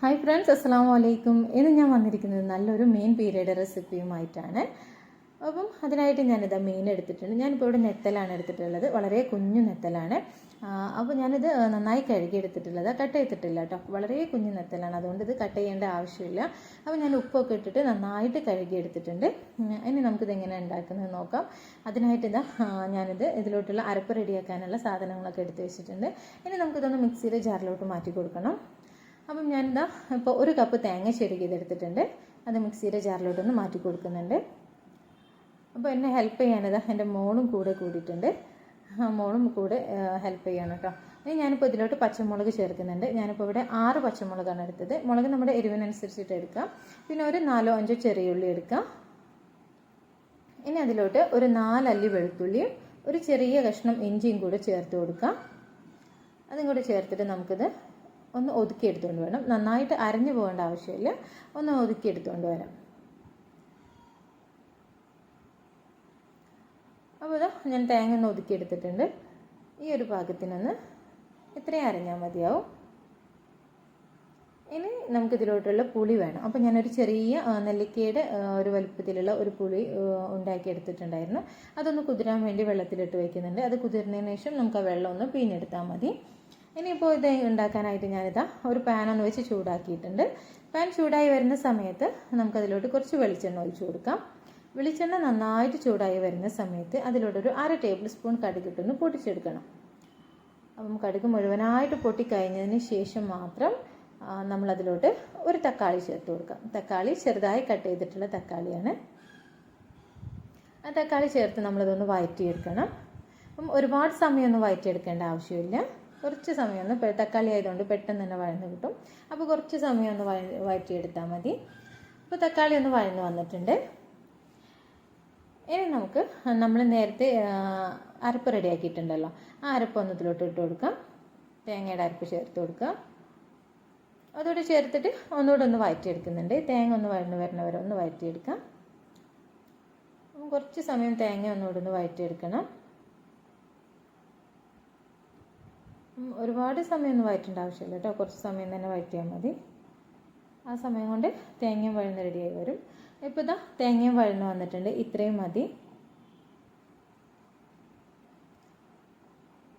Hi friends, അസ്സലാമു അലൈക്കും. ഇന്ന് ഞാൻ വന്നിരിക്കുന്നത് നല്ലൊരു മീൻ പീരയുടെ റെസിപ്പിയുമായിട്ടാണ്. അപ്പം അതിനായിട്ട് ഞാനിത് മീൻ എടുത്തിട്ടുണ്ട്. ഞാനിപ്പോൾ ഇവിടെ നെത്തലാണ് എടുത്തിട്ടുള്ളത്, വളരെ കുഞ്ഞു നെത്തലാണ്. അപ്പോൾ ഞാനിത് നന്നായി കഴുകി എടുത്തിട്ടുള്ളത്, കട്ട് ചെയ്തിട്ടില്ല കേട്ടോ. വളരെ കുഞ്ഞു നെത്തലാണ്, അതുകൊണ്ട് ഇത് കട്ട് ചെയ്യേണ്ട ആവശ്യമില്ല. അപ്പോൾ ഞാൻ ഉപ്പൊക്കെ ഇട്ടിട്ട് നന്നായിട്ട് കഴുകി എടുത്തിട്ടുണ്ട്. ഇനി നമുക്കിത് എങ്ങനെ ഉണ്ടാക്കുന്നത് നോക്കാം. അതിനായിട്ട് ഞാനിത് ഇതിലോട്ടുള്ള അരപ്പ് റെഡിയാക്കാനുള്ള സാധനങ്ങളൊക്കെ എടുത്ത് വെച്ചിട്ടുണ്ട്. ഇനി നമുക്കിതൊന്ന് മിക്സിയുടെ ജാറിലോട്ട് മാറ്റി കൊടുക്കണം. അപ്പം ഞാനിതാ ഇപ്പോൾ ഒരു കപ്പ് തേങ്ങ ചെരുകിയതെടുത്തിട്ടുണ്ട്. അത് മിക്സിയുടെ ജാറിലോട്ടൊന്ന് മാറ്റി കൊടുക്കുന്നുണ്ട്. അപ്പോൾ എന്നെ ഹെൽപ്പ് ചെയ്യാനിതാ എൻ്റെ മോളും കൂടെ കൂടിയിട്ടുണ്ട്. മോളും കൂടെ ഹെൽപ്പ് ചെയ്യണം കേട്ടോ. ഇനി ഞാനിപ്പോൾ ഇതിലോട്ട് പച്ചമുളക് ചേർക്കുന്നുണ്ട്. ഞാനിപ്പോൾ ഇവിടെ 6 പച്ചമുളകാണ് എടുത്തത്. മുളക് നമ്മുടെ എരിവിനനുസരിച്ചിട്ട് എടുക്കാം. പിന്നെ ഒരു 4-5 ചെറിയ ഉള്ളി എടുക്കാം. ഇനി അതിലോട്ട് ഒരു 4 അല്ലി വെളുത്തുള്ളിയും ഒരു ചെറിയ കഷ്ണം ഇഞ്ചിയും കൂടെ ചേർത്ത് കൊടുക്കാം. അതും കൂടെ ചേർത്തിട്ട് നമുക്കിത് ഒന്ന് ഒതുക്കിയെടുത്തുകൊണ്ട് വേണം. നന്നായിട്ട് അരഞ്ഞു പോകേണ്ട ആവശ്യമില്ല, ഒന്ന് ഒതുക്കിയെടുത്തുകൊണ്ട് വരാം. അപ്പോൾ ഞാൻ തേങ്ങ ഒന്ന് ഒതുക്കിയെടുത്തിട്ടുണ്ട്. ഈ ഒരു പാകത്തിനൊന്ന് ഇത്രയും അരഞ്ഞാൽ മതിയാവും. ഇനി നമുക്കിതിലോട്ടുള്ള പുളി വേണം. അപ്പോൾ ഞാനൊരു ചെറിയ നെല്ലിക്കയുടെ ഒരു വലുപ്പത്തിലുള്ള ഒരു പുളി ഉണ്ടാക്കിയെടുത്തിട്ടുണ്ടായിരുന്നു. അതൊന്ന് കുതിരാൻ വേണ്ടി വെള്ളത്തിലിട്ട് വയ്ക്കുന്നുണ്ട്. അത് കുതിർന്നതിന് ശേഷം നമുക്ക് ആ വെള്ളം ഒന്ന് പിഴിഞ്ഞെടുത്താൽ മതി. ഇനിയിപ്പോൾ ഇത് ഉണ്ടാക്കാനായിട്ട് ഞാനിതാ ഒരു പാനൊന്ന് വെച്ച് ചൂടാക്കിയിട്ടുണ്ട്. പാൻ ചൂടായി വരുന്ന സമയത്ത് നമുക്കതിലോട്ട് കുറച്ച് വെളിച്ചെണ്ണ ഒഴിച്ചു കൊടുക്കാം. വെളിച്ചെണ്ണ നന്നായിട്ട് ചൂടായി വരുന്ന സമയത്ത് അതിലോട്ടൊരു 1/2 ടേബിൾ സ്പൂൺ കടുകിട്ടൊന്ന് പൊട്ടിച്ചെടുക്കണം. അപ്പം കടുക് മുഴുവനായിട്ട് പൊട്ടിക്കഴിഞ്ഞതിന് ശേഷം മാത്രം നമ്മളതിലോട്ട് ഒരു തക്കാളി ചേർത്ത് കൊടുക്കാം. തക്കാളി ചെറുതായി കട്ട് ചെയ്തിട്ടുള്ള തക്കാളിയാണ്. ആ തക്കാളി ചേർത്ത് നമ്മളിതൊന്ന് വഴറ്റിയെടുക്കണം. അപ്പം ഒരുപാട് സമയമൊന്നും വഴറ്റിയെടുക്കേണ്ട ആവശ്യമില്ല. കുറച്ച് സമയമൊന്ന്, തക്കാളി ആയതുകൊണ്ട് പെട്ടെന്ന് തന്നെ വഴന്ന് കിട്ടും. അപ്പോൾ കുറച്ച് സമയം ഒന്ന് വഴറ്റിയെടുത്താൽ മതി. അപ്പോൾ തക്കാളി ഒന്ന് വഴന്ന് വന്നിട്ടുണ്ട്. ഇനി നമുക്ക് നമ്മൾ നേരത്തെ അരപ്പ് റെഡിയാക്കിയിട്ടുണ്ടല്ലോ, ആ അരപ്പ് ഒന്ന് ഇതിലോട്ട് ഇട്ട് കൊടുക്കാം. തേങ്ങയുടെ അരപ്പ് ചേർത്ത് കൊടുക്കുക. അതോടെ ചേർത്തിട്ട് ഒന്നുകൂടെ ഒന്ന് വഴറ്റിയെടുക്കുന്നുണ്ട്. തേങ്ങ ഒന്ന് വഴന്ന് വരുന്നവരെ ഒന്ന് വഴറ്റിയെടുക്കാം. കുറച്ച് സമയം തേങ്ങ ഒന്നുകൂടെ ഒന്ന് വഴറ്റിയെടുക്കണം. ഒരുപാട് സമയമൊന്നും വഴറ്റേണ്ട ആവശ്യമില്ല കേട്ടോ, കുറച്ച് സമയം തന്നെ വഴറ്റിയാൽ മതി. ആ സമയം കൊണ്ട് തേങ്ങയും വഴന്ന് റെഡിയായി വരും. ഇപ്പോൾ തേങ്ങയും വഴന്ന് വന്നിട്ടുണ്ട്, ഇത്രയും മതി.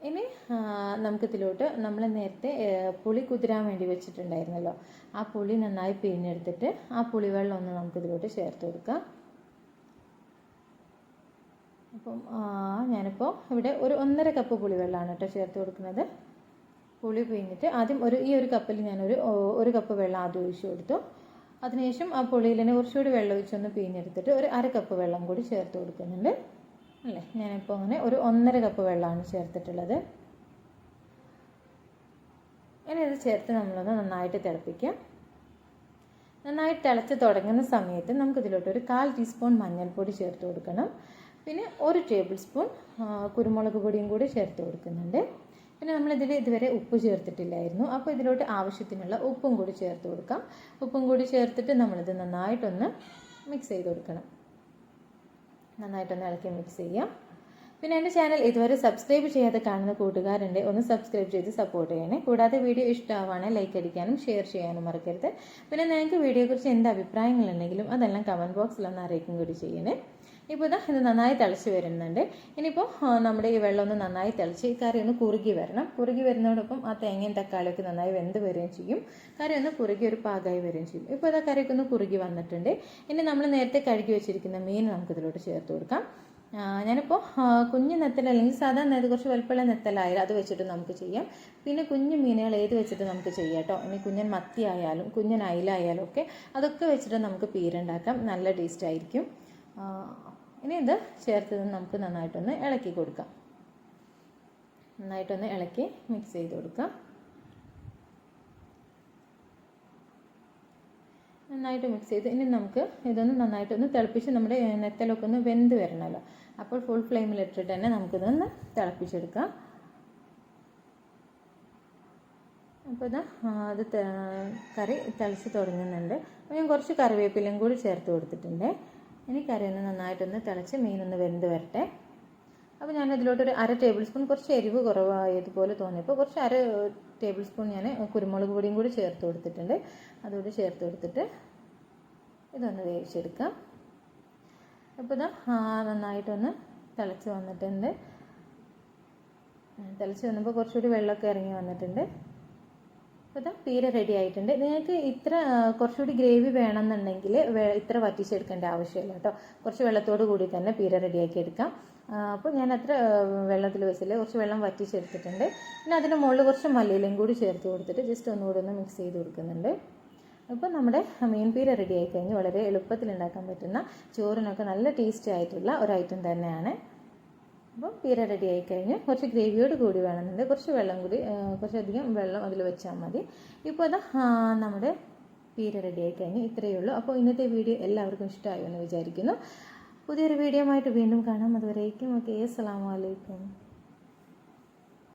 ഇനി നമുക്കിതിലോട്ട് നമ്മൾ നേരത്തെ പുളി കുതിരാൻ വേണ്ടി വെച്ചിട്ടുണ്ടായിരുന്നല്ലോ, ആ പുളി നന്നായി പിഴിഞ്ഞെടുത്തിട്ട് ആ പുളിവെള്ളം ഒന്ന് നമുക്കിതിലോട്ട് ചേർത്ത് കൊടുക്കാം. അപ്പം ഞാനിപ്പോൾ ഇവിടെ ഒരു 1.5 കപ്പ് പുളിവെള്ളമാണ് കേട്ടോ ചേർത്ത് കൊടുക്കുന്നത്. പുളി പിഴിഞ്ഞിട്ട് ആദ്യം ഈ ഒരു കപ്പിൽ ഞാനൊരു 1 കപ്പ് വെള്ളം ആദ്യം ഒഴിച്ചു കൊടുത്തു. അതിനുശേഷം ആ പുളിയിൽ തന്നെ കുറച്ചുകൂടി വെള്ളം ഒഴിച്ചൊന്ന് പിഴിഞ്ഞെടുത്തിട്ട് ഒരു 1/2 കപ്പ് വെള്ളം കൂടി ചേർത്ത് കൊടുക്കുന്നുണ്ട് അല്ലേ. ഞാനിപ്പോൾ അങ്ങനെ ഒരു 1.5 കപ്പ് വെള്ളമാണ് ചേർത്തിട്ടുള്ളത്. ഇനി ഇത് ചേർത്ത് നമ്മളൊന്ന് നന്നായിട്ട് തിളപ്പിക്കാം. നന്നായിട്ട് തിളച്ച് തുടങ്ങുന്ന സമയത്ത് നമുക്കിതിലോട്ടൊരു 1/4 ടീസ്പൂൺ മഞ്ഞൾപ്പൊടി ചേർത്ത് കൊടുക്കണം. പിന്നെ 1 ടേബിൾ സ്പൂൺ കുരുമുളക് പൊടിയും കൂടി ചേർത്ത് കൊടുക്കുന്നുണ്ട്. പിന്നെ നമ്മളിതിൽ ഇതുവരെ ഉപ്പ് ചേർത്തിട്ടില്ലായിരുന്നു, അപ്പോൾ ഇതിലോട്ട് ആവശ്യത്തിനുള്ള ഉപ്പും കൂടി ചേർത്ത് കൊടുക്കാം. ഉപ്പും കൂടി ചേർത്തിട്ട് നമ്മളിത് നന്നായിട്ടൊന്ന് മിക്സ് ചെയ്ത് കൊടുക്കണം. നന്നായിട്ടൊന്ന് ഇളക്കി മിക്സ് ചെയ്യാം. പിന്നെ എൻ്റെ ചാനൽ ഇതുവരെ സബ്സ്ക്രൈബ് ചെയ്യാതെ കാണുന്ന കൂട്ടുകാരുണ്ട്, ഒന്ന് സബ്സ്ക്രൈബ് ചെയ്ത് സപ്പോർട്ട് ചെയ്യണേ. കൂടാതെ വീഡിയോ ഇഷ്ടമാവുകയാണെങ്കിൽ ലൈക്ക് അടിക്കാനും ഷെയർ ചെയ്യാനും മറക്കരുത്. പിന്നെ നിങ്ങൾക്ക് വീഡിയോയെക്കുറിച്ച് എന്ത് അഭിപ്രായങ്ങളുണ്ടെങ്കിലും അതെല്ലാം കമൻറ്റ് ബോക്സിലൊന്ന് അറിയിക്കും കൂടി ചെയ്യണേ. ഇപ്പോൾ ഇത് നന്നായി തിളച്ച് വരുന്നുണ്ട്. ഇനിയിപ്പോൾ നമ്മുടെ ഈ വെള്ളം ഒന്ന് നന്നായി തിളച്ച് ഈ കറി ഒന്ന് കുറുകി വരണം. കുറുകി വരുന്നതോടൊപ്പം ആ തേങ്ങയും തക്കാളിയൊക്കെ നന്നായി വെന്ത് വരികയും ചെയ്യും. കറി ഒന്ന് കുറുകി ഒരു പാകമായി വരികയും ചെയ്യും. ഇപ്പോൾ ഇതാ കറിയൊക്കെ ഒന്ന് കുറുകി വന്നിട്ടുണ്ട്. ഇനി നമ്മൾ നേരത്തെ കഴുകി വെച്ചിരിക്കുന്ന മീൻ നമുക്കിതിലോട്ട് ചേർത്ത് കൊടുക്കാം. ഞാനിപ്പോൾ കുഞ്ഞു നെത്തൽ അല്ലെങ്കിൽ സാധാരണ നെത്ത് കുറച്ച് വലുപ്പമുള്ള നെത്തലായാലും അത് വെച്ചിട്ട് നമുക്ക് ചെയ്യാം. പിന്നെ കുഞ്ഞു മീനുകൾ ഏത് വെച്ചിട്ട് നമുക്ക് ചെയ്യാം കേട്ടോ. ഇനി കുഞ്ഞൻ മത്തി ആയാലും കുഞ്ഞൻ അയിലായാലും ഒക്കെ അതൊക്കെ വെച്ചിട്ട് നമുക്ക് പീരുണ്ടാക്കാം, നല്ല ടേസ്റ്റ് ആയിരിക്കും. ഇനി ഇത് ചേർത്ത് നമുക്ക് നന്നായിട്ടൊന്ന് ഇളക്കി കൊടുക്കാം. നന്നായിട്ടൊന്ന് ഇളക്കി മിക്സ് ചെയ്ത് കൊടുക്കാം. നന്നായിട്ട് മിക്സ് ചെയ്ത് ഇനി നമുക്ക് ഇതൊന്ന് നന്നായിട്ടൊന്ന് തിളപ്പിച്ച് നമ്മുടെ നെത്തലൊക്കെ ഒന്ന് വെന്ത് വരണമല്ലോ, അപ്പോൾ ഫുൾ ഫ്ലെയിമിലിട്ടിട്ട് തന്നെ നമുക്കിതൊന്ന് തിളപ്പിച്ചെടുക്കാം. അപ്പോൾ അത് കറി തിളച്ച് തുടങ്ങുന്നുണ്ട്. അപ്പോൾ ഞാൻ കുറച്ച് കറിവേപ്പിലയും കൂടി ചേർത്ത് കൊടുത്തിട്ടുണ്ട്. ഇനി കറി ഒന്ന് നന്നായിട്ടൊന്ന് തിളച്ച് മീനൊന്ന് വെന്ത് വരട്ടെ. അപ്പോൾ ഞാൻ ഇതിലോട്ടൊരു 1/2 ടേബിൾ സ്പൂൺ, കുറച്ച് എരിവ് കുറവായതുപോലെ തോന്നിയപ്പോൾ കുറച്ച് 1/2 ടേബിൾ സ്പൂൺ ഞാൻ കുരുമുളക് പൊടിയും കൂടി ചേർത്ത് കൊടുത്തിട്ടുണ്ട്. അതുകൂടി ചേർത്ത് കൊടുത്തിട്ട് ഇതൊന്ന് വേവിച്ചെടുക്കാം. അപ്പോൾ ഇതാ നന്നായിട്ടൊന്ന് തിളച്ച് വന്നിട്ടുണ്ട്. തിളച്ച് വന്നപ്പോൾ കുറച്ചുകൂടി വെള്ളമൊക്കെ ഇറങ്ങി വന്നിട്ടുണ്ട്. അപ്പോൾ ഇതാ പീര റെഡി ആയിട്ടുണ്ട്. നിങ്ങൾക്ക് ഇത്ര കുറച്ചുകൂടി ഗ്രേവി വേണമെന്നുണ്ടെങ്കിൽ ഇത്ര വറ്റിച്ചെടുക്കേണ്ട ആവശ്യമില്ല കേട്ടോ. കുറച്ച് വെള്ളത്തോട് കൂടി തന്നെ പീര റെഡിയാക്കി എടുക്കാം. അപ്പോൾ ഞാൻ അത്ര വെള്ളത്തിൽ വെച്ചില്ല, കുറച്ച് വെള്ളം വറ്റിച്ചെടുത്തിട്ടുണ്ട്. പിന്നെ അതിൻ്റെ മുകളിൽ കുറച്ച് മല്ലിയിലയും കൂടി ചേർത്ത് കൊടുത്തിട്ട് ജസ്റ്റ് ഒന്നുകൂടി ഒന്ന് മിക്സ് ചെയ്ത് കൊടുക്കുന്നുണ്ട്. അപ്പോൾ നമ്മുടെ മീൻ പീര റെഡി ആയി കഴിഞ്ഞ് വളരെ എളുപ്പത്തിൽ ഉണ്ടാക്കാൻ പറ്റുന്ന, ചോറിനൊക്കെ നല്ല ടേസ്റ്റി ആയിട്ടുള്ള ഒരു ഐറ്റം തന്നെയാണ്. അപ്പോൾ പീര റെഡി ആയി കഴിഞ്ഞ് കുറച്ച് ഗ്രേവിയോട് കൂടി വേണമെന്നുണ്ട്, കുറച്ചധികം വെള്ളം അതിൽ വെച്ചാൽ മതി. ഇപ്പോൾ അതാ നമ്മുടെ പീര റെഡി ആയി കഴിഞ്ഞ് ഇത്രയേ ഉള്ളൂ. അപ്പോൾ ഇന്നത്തെ വീഡിയോ എല്ലാവർക്കും ഇഷ്ടമായോ എന്ന് വിചാരിക്കുന്നു. പുതിയൊരു വീഡിയോ ആയിട്ട് വീണ്ടും കാണാം. അതുവരേക്കും ഓക്കെ, അസ്സലാമു അലൈക്കും.